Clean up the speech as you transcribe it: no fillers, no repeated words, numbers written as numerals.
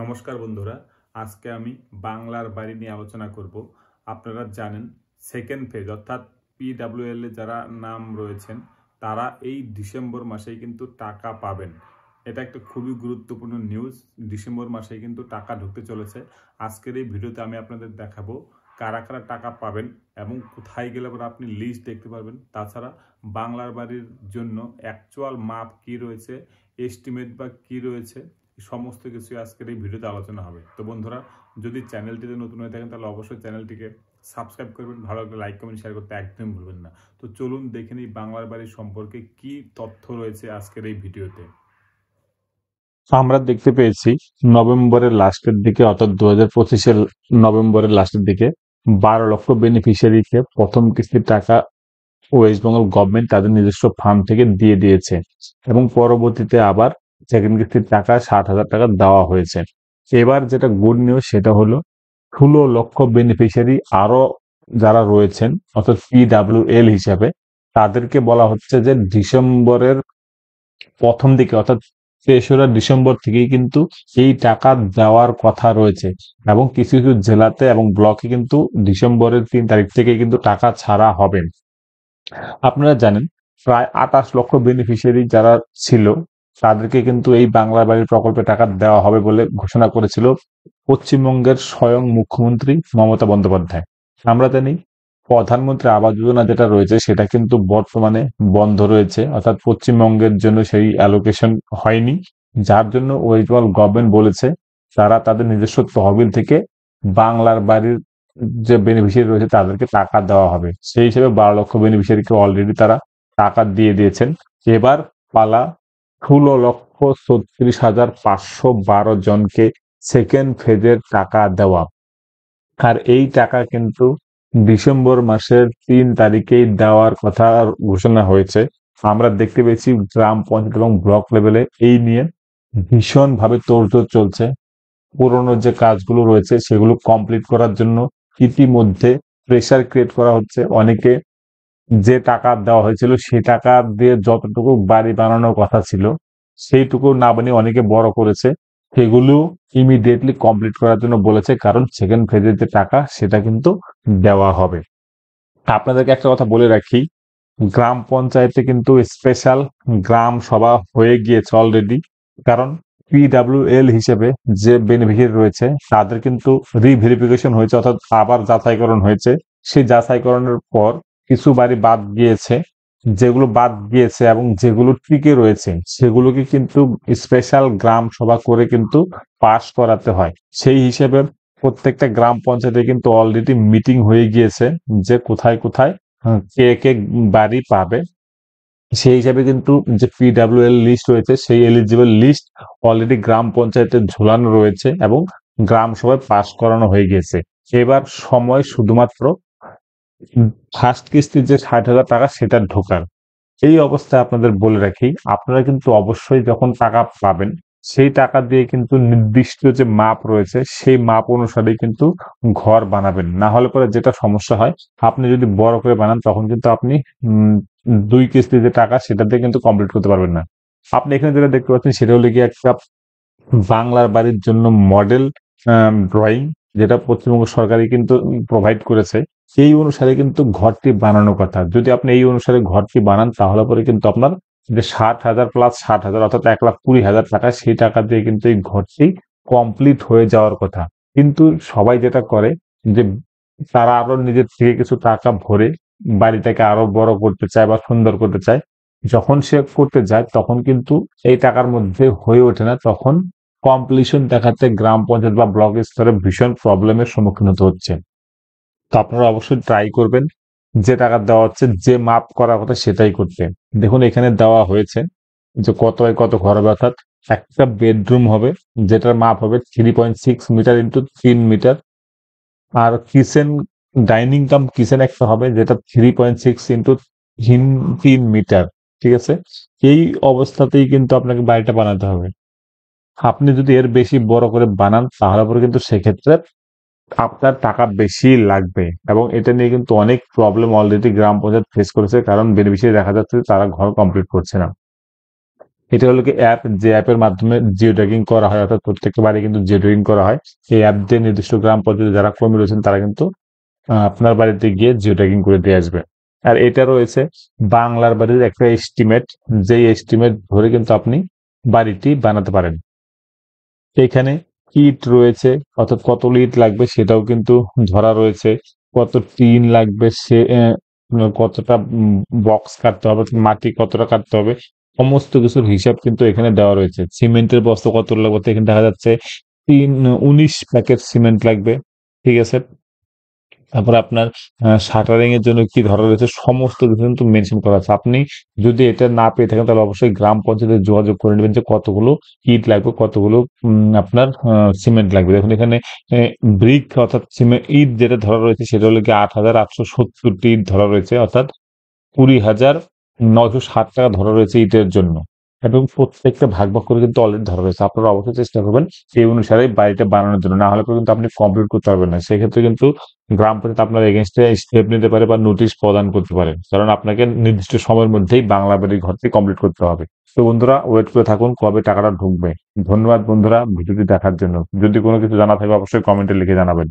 নমস্কার বন্ধুরা, আজকে আমি বাংলার বাড়ি নিয়ে আলোচনা করব। আপনারা জানেন সেকেন্ড ফেজ অর্থাৎ পিডাব্লিউএল এ যারা নাম রয়েছেন তারা এই ডিসেম্বর মাসেই কিন্তু টাকা পাবেন। এটা একটা খুবই গুরুত্বপূর্ণ নিউজ। ডিসেম্বর মাসেই কিন্তু টাকা ঢুকতে চলেছে। আজকের এই ভিডিওতে আমি আপনাদের দেখাবো কারা কারা টাকা পাবেন এবং কোথায় গেলে পরে আপনি লিস্ট দেখতে পারবেন। তাছাড়া বাংলার বাড়ির জন্য অ্যাকচুয়াল মাপ কি রয়েছে, এস্টিমেট বা কি রয়েছে, সমস্ত কিছু আজকের এই ভিডিওতে আলোচনা হবে। তো বন্ধুরা, যদি চ্যানেলটিতে নতুন হয়ে থাকেন তাহলে অবশ্যই চ্যানেলটিকে সাবস্ক্রাইব করবেন, ভালো লাগলে লাইক কমেন্ট শেয়ার করতে একদম ভুলবেন না। তো চলুন দেখে নিই বাংলার বাড়ি সম্পর্কে কি তথ্য রয়েছে আজকের এই ভিডিওতে। আমরা দেখতে পেয়েছি নভেম্বরের লাস্টের দিকে অর্থাৎ 2025-এর নভেম্বরের লাস্টের দিকে 12 লক্ষ বেনিফিশিয়ারিকে প্রথম কিস্তির টাকা ওয়েস্ট বেঙ্গল গভর্নমেন্ট তাদের নিজস্ব ফান্ড থেকে দিয়ে দিয়েছে এবং পরবর্তীতে আবার সেকেন্ড কিস্তির টাকা 60,000 টাকা দেওয়া হয়েছে। এবার যেটা গুড নিউজ সেটা হলো 16 লক্ষ বেনিফিশিয়ারি আরো যারা রয়েছেন অর্থাৎ পিডাব্লিউএল হিসাবে তাদেরকে বলা হচ্ছে যে ডিসেম্বরের প্রথম দিকে অর্থাৎ 3রা ডিসেম্বর থেকেই কিন্তু এই টাকা দেওয়ার কথা রয়েছে এবং কিছু কিছু জেলাতে এবং ব্লকে কিন্তু ডিসেম্বরের 3 তারিখ থেকে কিন্তু টাকা ছাড়া হবে। আপনারা জানেন প্রায় 28 লক্ষ বেনিফিশিয়ারি যারা ছিল তাদেরকে কিন্তু এই বাংলা বাড়ির প্রকল্পে টাকা দেওয়া হবে বলে ঘোষণা করেছিল পশ্চিমবঙ্গের স্বয়ং মুখ্যমন্ত্রী মমতা বন্দ্যোপাধ্যায়। আমরা জানি প্রধানমন্ত্রী আবাস যোজনা যেটা রয়েছে সেটা কিন্তু বর্তমানে বন্ধ রয়েছে, অর্থাৎ পশ্চিমবঙ্গের জন্য সেই অ্যালোকেশন হয়নি, যার জন্য ওয়েস্ট বেঙ্গল গভর্নমেন্ট বলেছে তারা তাদের নিজস্ব তহবিল থেকে বাংলার বাড়ির যে বেনিফিশিয়ারি রয়েছে তাদেরকে টাকা দেওয়া হবে। সেই হিসেবে 12 লক্ষ বেনিফিশিয়ারিকে অলরেডি তারা টাকা দিয়ে দিয়েছেন। এবার পালা 16,36,512 জনকে সেকেন্ড ফেজের টাকা দেওয়া। আর এই টাকা কিন্তু ডিসেম্বর মাসের 3 তারিখেই দেওয়ার কথা ঘোষণা হয়েছে। আমরা দেখতে পেয়েছি গ্রাম পঞ্চায়েত এবং ব্লক লেভেলে এই নিয়ে ভীষণ ভাবে তোড়জোড় চলছে। পুরোনো যে কাজগুলো রয়েছে সেগুলো কমপ্লিট করার জন্য ইতিমধ্যে প্রেসার ক্রিয়েট করা হচ্ছে। অনেকে যে টাকা দেওয়া হয়েছিল সেই টাকা দিয়ে যতটুকু বাড়ি বানানোর কথা ছিল সেইটুকু না বানিয়ে অনেকে বড় করেছে, সেগুলো ইমিডিয়েটলি কমপ্লিট করার জন্য বলেছে, কারণ সেকেন্ড ফেজের যে টাকা সেটা কিন্তু দেওয়া হবে। আপনাদেরকে একটা কথা বলে রাখি, গ্রাম পঞ্চায়েতে কিন্তু স্পেশাল গ্রাম সভা হয়ে গিয়েছে অলরেডি, কারণ পিডাব্লিউএল হিসেবে যে বেনিফিশিয়ারি রয়েছে তাদের কিন্তু রিভেরিফিকেশন হয়েছে, অর্থাৎ আবার যাচাইকরণ হয়েছে। সেই যাচাইকরণের পর কিছু বাড়ি বাদ গিয়েছে, যেগুলো বাদ গিয়েছে এবং যেগুলো টিকে রয়েছে সেগুলোকে কিন্তু স্পেশাল গ্রাম সভা করে কিন্তু পাস করাতে হয়। সেই হিসেবে প্রত্যেকটা গ্রাম পঞ্চায়েতে কিন্তু অলরেডি মিটিং হয়ে গিয়েছে যে কোথায় কোথায় কে কে বাড়ি পাবে। সেই হিসাবে কিন্তু যে পিডাব্লিউএল লিস্ট রয়েছে সেই এলিজিবল লিস্ট অলরেডি গ্রাম পঞ্চায়েতে ঝোলানো রয়েছে এবং গ্রাম সভায় পাস করানো হয়ে গেছে। এবার সময় শুধুমাত্র ফার্স্ট কিস্তির যে 60,000 টাকা সেটা ঢোকার। এই অবস্থায় আপনাদের বলে রাখি, আপনারা কিন্তু অবশ্যই যখন টাকা পাবেন সেই টাকা দিয়ে কিন্তু নির্দিষ্ট যে মাপ রয়েছে সেই মাপ অনুসারেই কিন্তু ঘর বানাবেন। না হলে পরে যেটা সমস্যা হয়, আপনি যদি বড় করে বানান তখন কিন্তু আপনি 2 কিস্তি যে টাকা সেটা দিয়ে কিন্তু কমপ্লিট করতে পারবেন না। আপনি এখানে যেটা দেখতে পাচ্ছেন সেটা হলো গিয়ে একটা বাংলার বাড়ির জন্য মডেল ড্রয়িং, যেটা পশ্চিমবঙ্গ সরকারই কিন্তু প্রোভাইড করেছে। এই অনুসারে কিন্তু ঘরটি বানানোর কথা। যদি আপনি এই অনুসারে ঘরটি বানান তাহলে পরে কিন্তু আপনার যে 60,000 প্লাস 60,000 অর্থাৎ 1,20,000 টাকা, সেই টাকা দিয়ে কিন্তু এই ঘরটি কমপ্লিট হয়ে যাওয়ার কথা। কিন্তু সবাই যেটা করে যে তারা আরো নিজের থেকে কিছু টাকা ভরে বাড়িটাকে আরো বড় করতে চায় বা সুন্দর করতে চায়। যখন সে করতে যায় তখন কিন্তু এই টাকার মধ্যে হয়ে ওঠে না, তখন কমপ্লিশন দেখাতে গ্রাম পঞ্চায়েত বা ব্লক স্তরে ভীষণ প্রবলেমের সম্মুখীন হতে হচ্ছে। তো আপনারা অবশ্যই ট্রাই করবেন যে টাকা দেওয়া হচ্ছে যে মাপ করার কথা সেটাই করতে। দেখুন এখানে দেওয়া হয়েছে যে কত বাই কত ঘর হবে, অর্থাৎ একটা বেডরুম হবে যেটার মাপ হবে 3.6 মিটার ইন্টু 3 মিটার, আর কিচেন ডাইনিং কাম কিচেন একটা হবে যেটা 3.6 ইন্টু 3 মিটার। ঠিক আছে, এই অবস্থাতেই কিন্তু আপনাকে বাড়িটা বানাতে হবে। আপনি যদি এর বেশি বড় করে বানান তাহলে পরে কিন্তু সেক্ষেত্রে আপনার টাকা বেশি লাগবে এবং এটা নিয়ে কিন্তু অনেক প্রবলেম অলরেডি গ্রাম পঞ্চায়েত ফেস করেছে, কারণ বেনিফিশিয়ারি দেখা যাচ্ছে তারা ঘর কমপ্লিট করছে না। এটা হলো কি অ্যাপ, যে অ্যাপের মাধ্যমে জিও ট্যাগিং করা হয়, অর্থাৎ প্রত্যেকটা বাড়ি কিন্তু জিও ট্যাগিং করা হয়। এই অ্যাপ দিয়ে নির্দিষ্ট গ্রাম পর্যায়ে যারা কর্মী রয়েছেন তারা কিন্তু আপনার বাড়িতে গিয়ে জিও ট্যাগিং করে দিয়ে আসবে। আর এটা রয়েছে বাংলার বাড়ির একটা এস্টিমেট, যেই এস্টিমেট ধরে কিন্তু আপনি বাড়িটি বানাতে পারেন। এখানে ইট রয়েছে, অর্থাৎ কত ইট লাগবে সেটাও কিন্তু ধরা রয়েছে, কত টিন লাগবে, সে কতটা বক্স কাটতে হবে, মাটি কতটা কাটতে হবে, সমস্ত কিছুর হিসাব কিন্তু এখানে দেওয়া রয়েছে। সিমেন্টের বস্তা কত লাগবে, এখানে দেখা যাচ্ছে 19 প্যাকেট সিমেন্ট লাগবে, ঠিক আছে। তারপরে আপনার শাটারিং এর জন্য কি ধরা রয়েছে সমস্ত কিছু কিন্তু মেনশন করা আছে। আপনি যদি এটা না পেয়ে থাকেন তাহলে অবশ্যই গ্রাম পঞ্চায়েতে যোগাযোগ করে নেবেন যে কতগুলো ইট লাগবে, কতগুলো আপনার সিমেন্ট লাগবে। দেখুন এখানে ব্রিক অর্থাৎ সিমেন্ট ইট যেটা ধরা রয়েছে সেটা হলো কি 8,870টি ইট ধরা রয়েছে, অর্থাৎ 20,960 টাকা ধরা রয়েছে ইটের জন্য, এবং প্রত্যেকটা ভাগ ভাগ করে কিন্তু অলরেডি ধরা রয়েছে। আপনারা অবশ্যই চেষ্টা করবেন এই অনুসারে বাড়িটা বানানোর জন্য, না হলে কিন্তু আপনি কমপ্লিট করতে পারবেন না। সেক্ষেত্রে কিন্তু গ্রাম পঞ্চায়েত আপনার এগেনস্টে স্টেপ নিতে পারে বা নোটিশ প্রদান করতে পারে, কারণ আপনাকে নির্দিষ্ট সময়ের মধ্যেই বাংলা বাড়ির ঘরটি কমপ্লিট করতে হবে। তো বন্ধুরা ওয়েট করে থাকুন কবে টাকাটা ঢুকবে। ধন্যবাদ বন্ধুরা ভিডিওটি দেখার জন্য। যদি কোনো কিছু জানা থাকে অবশ্যই কমেন্টে লিখে জানাবেন।